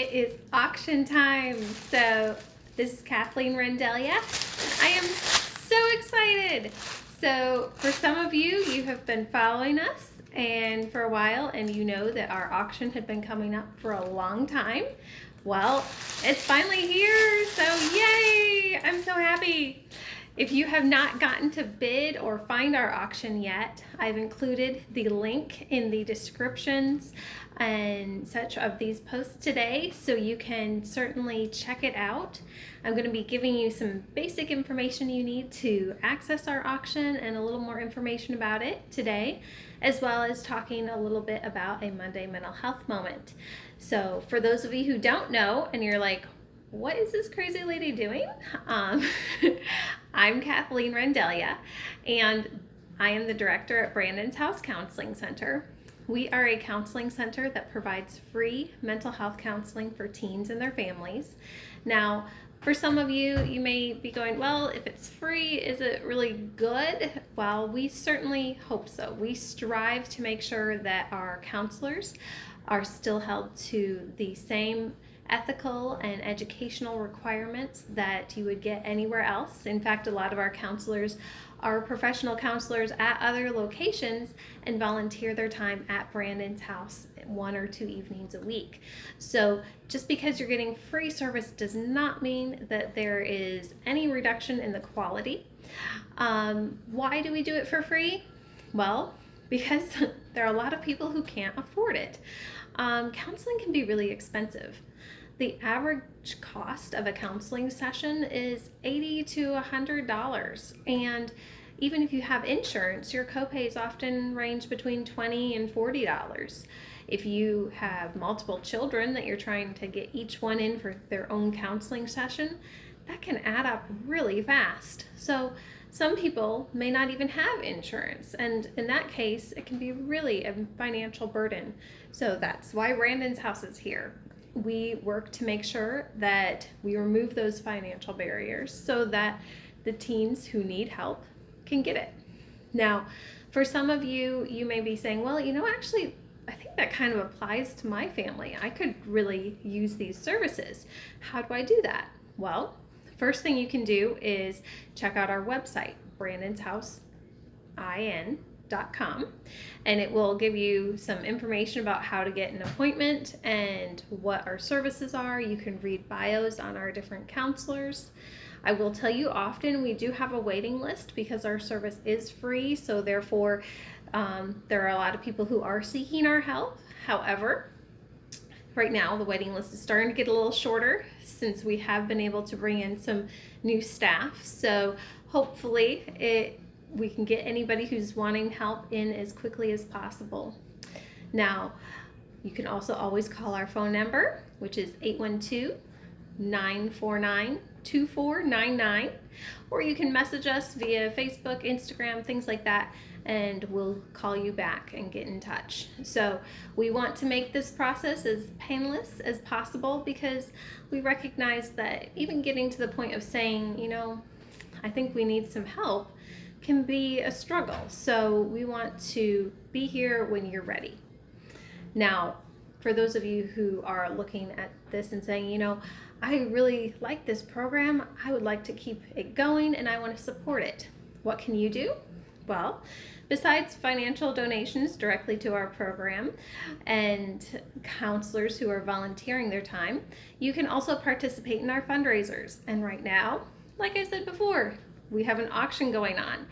It is auction time. So this is Kathleen Rendelia. I am so excited. So for some of you, you have been following us and for a while, and you know that our auction had been coming up for a long time. Well, it's finally here, so yay! I'm so happy. If you have not gotten to bid or find our auction yet, I've included the link in the descriptions and such of these posts today, so you can certainly check it out. I'm going to be giving you some basic information you need to access our auction and a little more information about it today, as well as talking a little bit about a Monday Mental Health Moment. So for those of you who don't know and you're like, what is this crazy lady doing? I'm Kathleen Rendelia, and I am the director at Brandon's House Counseling Center. We are a counseling center that provides free mental health counseling for teens and their families. Now, for some of you, you may be going, well, if it's free, is it really good? Well, we certainly hope so. We strive to make sure that our counselors are still held to the same ethical and educational requirements that you would get anywhere else. In fact, a lot of our counselors are professional counselors at other locations and volunteer their time at Brandon's house 1 or 2 evenings a week. So just because you're getting free service does not mean that there is any reduction in the quality. Why do we do it for free? Well, because there are a lot of people who can't afford it. Counseling can be really expensive. The average cost of a counseling session is $80 to $100, and even if you have insurance, your copays often range between $20 and $40. If you have multiple children that you're trying to get each one in for their own counseling session, that can add up really fast. So some people may not even have insurance, and in that case, it can be really a financial burden. So that's why Brandon's House is here. We work to make sure that we remove those financial barriers so that the teens who need help can get it. Now, for some of you, you may be saying, well, actually, I think that kind of applies to my family. I could really use these services. How do I do that? Well, first thing you can do is check out our website, brandonshousein.com, and it will give you some information about how to get an appointment and what our services are. You can read bios on our different counselors. I will tell you, often we do have a waiting list because our service is free, so therefore there are a lot of people who are seeking our help. However, right now the waiting list is starting to get a little shorter since we have been able to bring in some new staff, so hopefully we can get anybody who's wanting help in as quickly as possible. Now, you can also always call our phone number, which is 812-949-2499, or you can message us via Facebook, Instagram, things like that, and we'll call you back and get in touch. So we want to make this process as painless as possible because we recognize that even getting to the point of saying, I think we need some help, can be a struggle. So we want to be here when you're ready. Now, for those of you who are looking at this and saying, I really like this program, I would like to keep it going and I want to support it. What can you do? Well, besides financial donations directly to our program and counselors who are volunteering their time, you can also participate in our fundraisers. And right now, like I said before, we have an auction going on,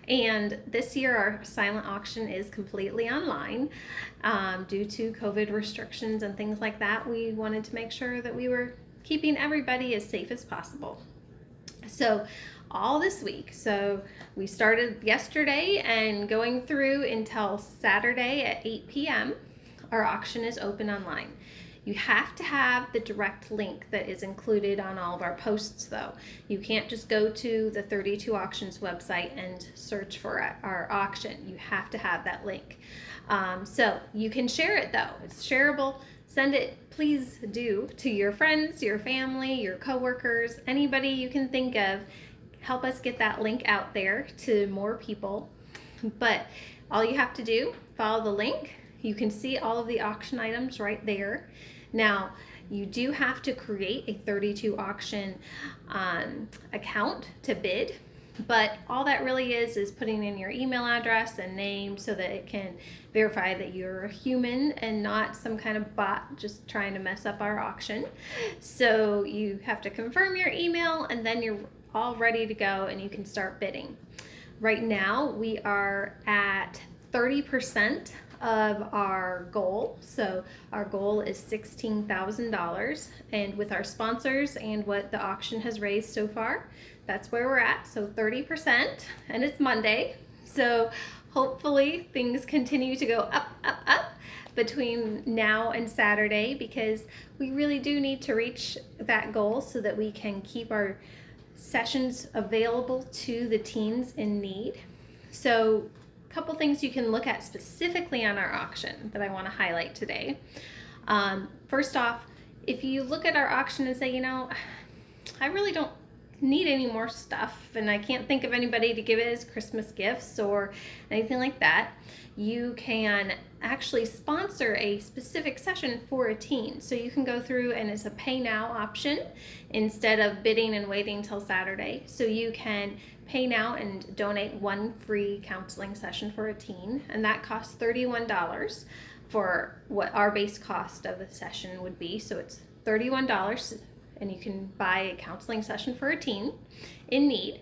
and this year our silent auction is completely online due to COVID restrictions and things like that. We wanted to make sure that we were keeping everybody as safe as possible. So all this week, so we started yesterday and going through until Saturday at 8 p.m. our auction is open online. You have to have the direct link that is included on all of our posts, though. You can't just go to the 32 Auctions website and search for our auction. You have to have that link. So you can share it, though. It's shareable. Send it, please do, to your friends, your family, your coworkers, anybody you can think of. Help us get that link out there to more people. But all you have to do, follow the link. You can see all of the auction items right there. Now, You do have to create a 32 auction account to bid, but all that really is putting in your email address and name so that it can verify that you're a human and not some kind of bot just trying to mess up our auction. So you have to confirm your email, and then you're all ready to go and you can start bidding. Right now we are at 30% of our goal. So our goal is $16,000, and with our sponsors and what the auction has raised so far, that's where we're at. So 30%, and it's Monday. So hopefully things continue to go up, up, up between now and Saturday, because we really do need to reach that goal so that we can keep our sessions available to the teens in need. So a couple things you can look at specifically on our auction that I want to highlight today. First off, if you look at our auction and say, you know, I really don't need any more stuff and I can't think of anybody to give it as Christmas gifts or anything like that, you can actually sponsor a specific session for a teen. So you can go through, and it's a pay now option instead of bidding and waiting till Saturday. So you can pay now and donate one free counseling session for a teen, and that costs $31 for what our base cost of a session would be. So it's $31, and you can buy a counseling session for a teen in need.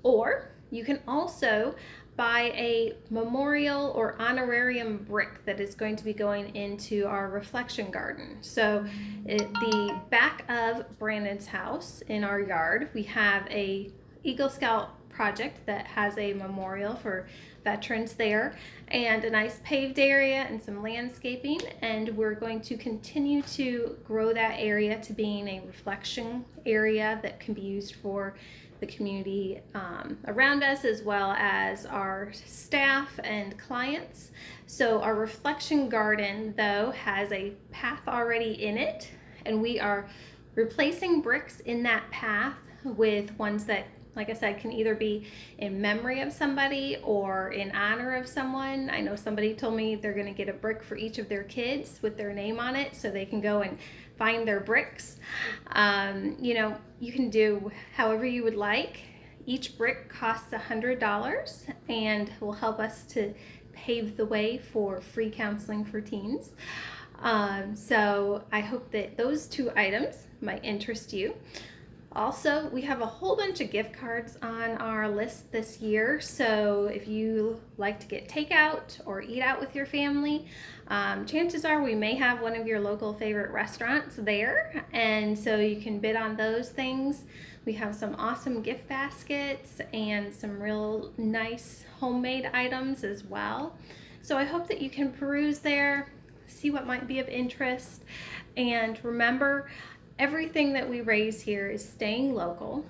Or you can also buy a memorial or honorarium brick that is going to be going into our reflection garden. So the back of Brandon's house in our yard, we have a Eagle Scout project that has a memorial for veterans there, and a nice paved area and some landscaping, and we're going to continue to grow that area to being a reflection area that can be used for the community around us, as well as our staff and clients. So our reflection garden, though, has a path already in it, and we are replacing bricks in that path with ones that, like I said, can either be in memory of somebody or in honor of someone. I know somebody told me they're going to get a brick for each of their kids with their name on it so they can go and find their bricks. You know, you can do however you would like. Each brick costs $100 and will help us to pave the way for free counseling for teens. So I hope that those two items might interest you. Also, we have a whole bunch of gift cards on our list this year, so if you like to get takeout or eat out with your family, chances are we may have one of your local favorite restaurants there, and so you can bid on those things. We have some awesome gift baskets and some real nice homemade items as well. So I hope that you can peruse there, see what might be of interest, and remember, everything that we raise here is staying local.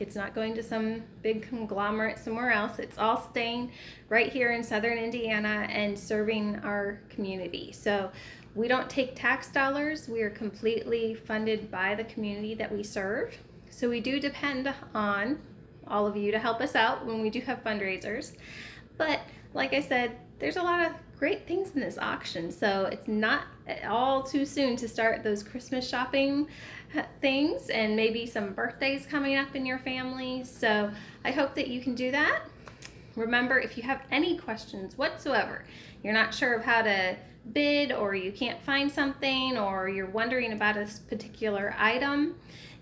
It's not going to some big conglomerate somewhere else. It's all staying right here in Southern Indiana and serving our community. So we don't take tax dollars. We are completely funded by the community that we serve. So we do depend on all of you to help us out when we do have fundraisers. But like I said, there's a lot of great things in this auction, so it's not all too soon to start those Christmas shopping things, and maybe some birthdays coming up in your family. So I hope that you can do that. Remember, if you have any questions whatsoever, you're not sure of how to bid, or you can't find something, or you're wondering about a particular item,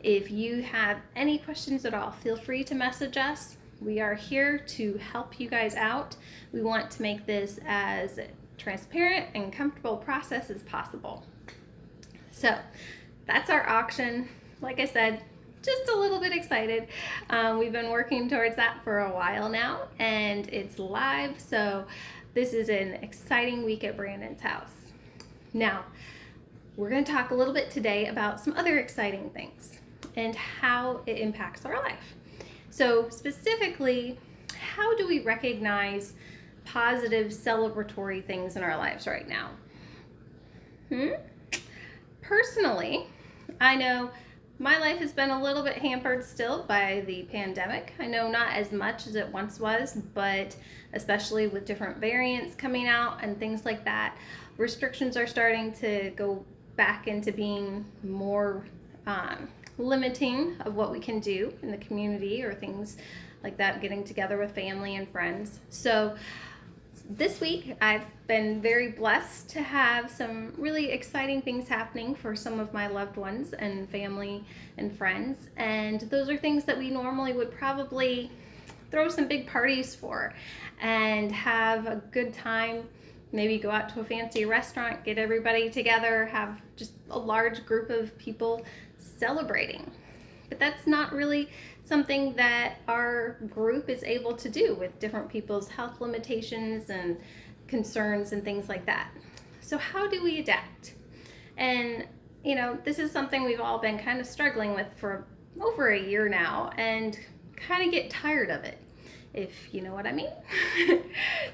if you have any questions at all, feel free to message us. We are here to help you guys out. We want to make this as transparent and comfortable process as possible. So that's our auction. Like I said, just a little bit excited. We've been working towards that for a while now, and it's live. So this is an exciting week at Brandon's house. Now, we're going to talk a little bit today about some other exciting things and how it impacts our life. So specifically, how do we recognize positive celebratory things in our lives right now? Personally, I know my life has been a little bit hampered still by the pandemic. I know not as much as it once was, but especially with different variants coming out and things like that, restrictions are starting to go back into being more limiting of what we can do in the community or things like that, getting together with family and friends. So this week I've been very blessed to have some really exciting things happening for some of my loved ones and family and friends, and those are things that we normally would probably throw some big parties for and have a good time, maybe go out to a fancy restaurant, get everybody together, have just a large group of people celebrating. But that's not really something that our group is able to do with different people's health limitations and concerns and things like that. So how do we adapt? And this is something we've all been kind of struggling with for over a year now and kind of get tired of it, if you know what I mean.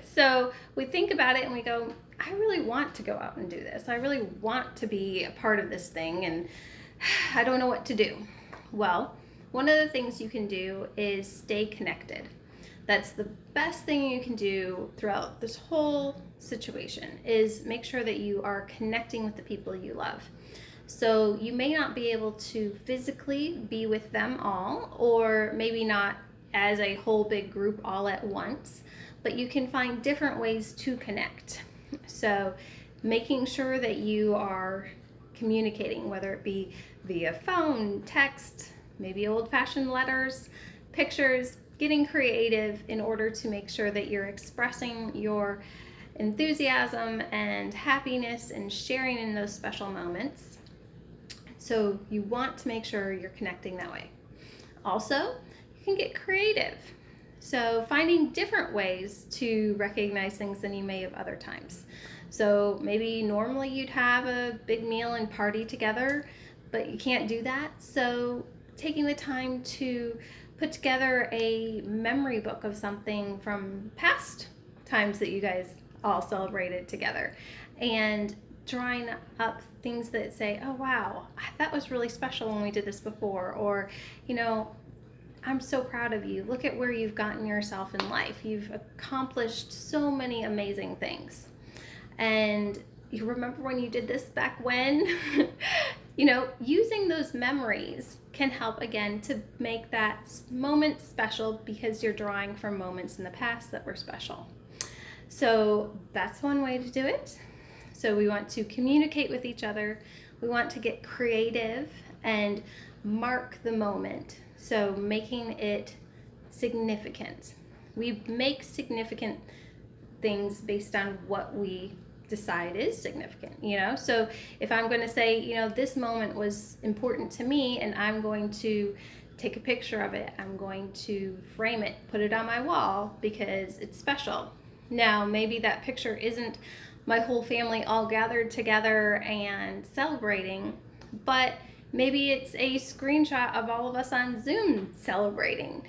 So we think about it and we go, I really want to go out and do this. I really want to be a part of this thing, and I don't know what to do. Well, one of the things you can do is stay connected. That's the best thing you can do throughout this whole situation, is make sure that you are connecting with the people you love. So you may not be able to physically be with them all, or maybe not as a whole big group all at once, but you can find different ways to connect. So making sure that you are communicating, whether it be via phone, text, maybe old-fashioned letters, pictures, getting creative in order to make sure that you're expressing your enthusiasm and happiness and sharing in those special moments. So you want to make sure you're connecting that way. Also, you can get creative. So finding different ways to recognize things than you may have other times. So maybe normally you'd have a big meal and party together, but you can't do that. So taking the time to put together a memory book of something from past times that you guys all celebrated together, and drawing up things that say, oh wow, that was really special when we did this before, or I'm so proud of you. Look at where you've gotten yourself in life. You've accomplished so many amazing things. And you remember when you did this back when? Using those memories can help again to make that moment special, because you're drawing from moments in the past that were special. So that's one way to do it. So we want to communicate with each other. We want to get creative and mark the moment. So making it significant. We make significant things based on what we decide is significant, So if I'm going to say, this moment was important to me, and I'm going to take a picture of it, I'm going to frame it, put it on my wall because it's special. Now, maybe that picture isn't my whole family all gathered together and celebrating, but maybe it's a screenshot of all of us on Zoom celebrating.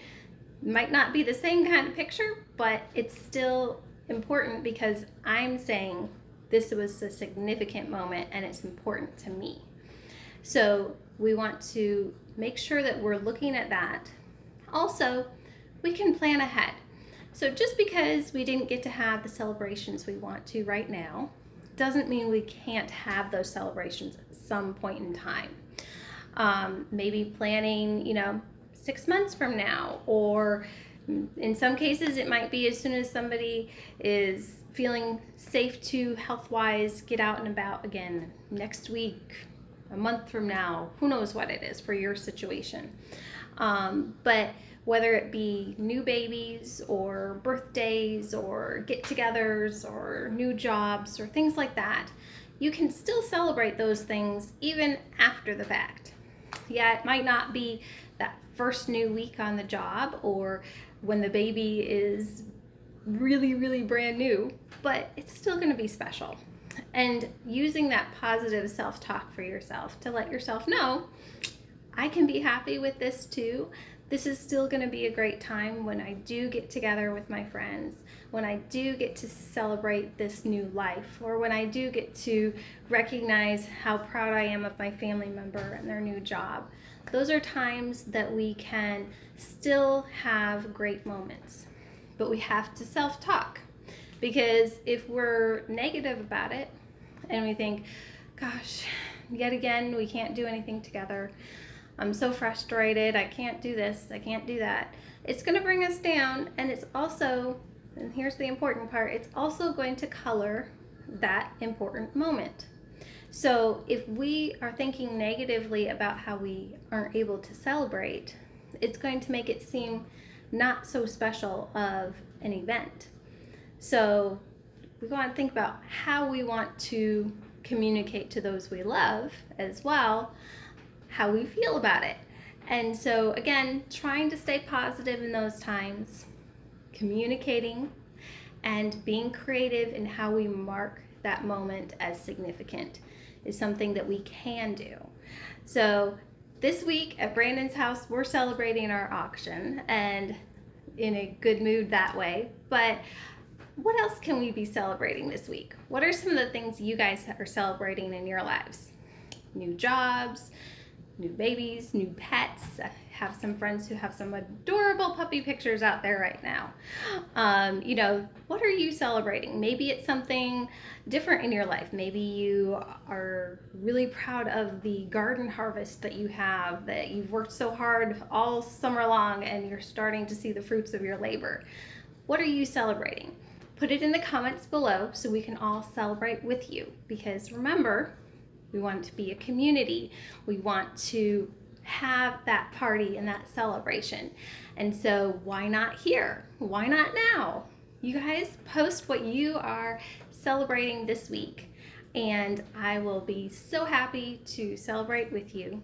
Might not be the same kind of picture, but it's still important because I'm saying this was a significant moment and it's important to me. So we want to make sure that we're looking at that. Also, we can plan ahead. So just because we didn't get to have the celebrations we want to right now, doesn't mean we can't have those celebrations at some point in time. Maybe planning, 6 months from now, or in some cases it might be as soon as somebody is feeling safe to health-wise get out and about again, next week, a month from now, who knows what it is for your situation. But whether it be new babies or birthdays or get-togethers or new jobs or things like that, you can still celebrate those things even after the fact. Yeah, it might not be that first new week on the job or when the baby is really, really brand new, but it's still going to be special. And using that positive self-talk for yourself to let yourself know, I can be happy with this too. This is still going to be a great time when I do get together with my friends, when I do get to celebrate this new life, or when I do get to recognize how proud I am of my family member and their new job. Those are times that we can still have great moments, but we have to self-talk, because if we're negative about it and we think, gosh, yet again, we can't do anything together. I'm so frustrated. I can't do this. I can't do that. It's going to bring us down, and it's also, and here's the important part, it's also going to color that important moment. So if we are thinking negatively about how we aren't able to celebrate, it's going to make it seem not so special of an event. So we want to think about how we want to communicate to those we love as well, how we feel about it. And so again, trying to stay positive in those times, communicating and being creative in how we mark that moment as significant is something that we can do. So this week at Brandon's house, we're celebrating our auction and in a good mood that way. But what else can we be celebrating this week? What are some of the things you guys are celebrating in your lives? New jobs, new babies, new pets. I have some friends who have some adorable puppy pictures out there right now. What are you celebrating? Maybe it's something different in your life. Maybe you are really proud of the garden harvest that you have, that you've worked so hard all summer long and you're starting to see the fruits of your labor. What are you celebrating? Put it in the comments below so we can all celebrate with you, because remember, we want to be a community. We want to have that party and that celebration. And so why not here? Why not now? You guys post what you are celebrating this week, and I will be so happy to celebrate with you.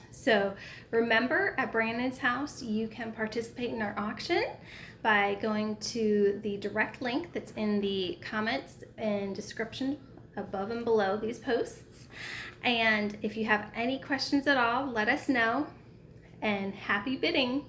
So remember, at Brandon's house, you can participate in our auction by going to the direct link that's in the comments and description above and below these posts. And if you have any questions at all, let us know. And happy bidding!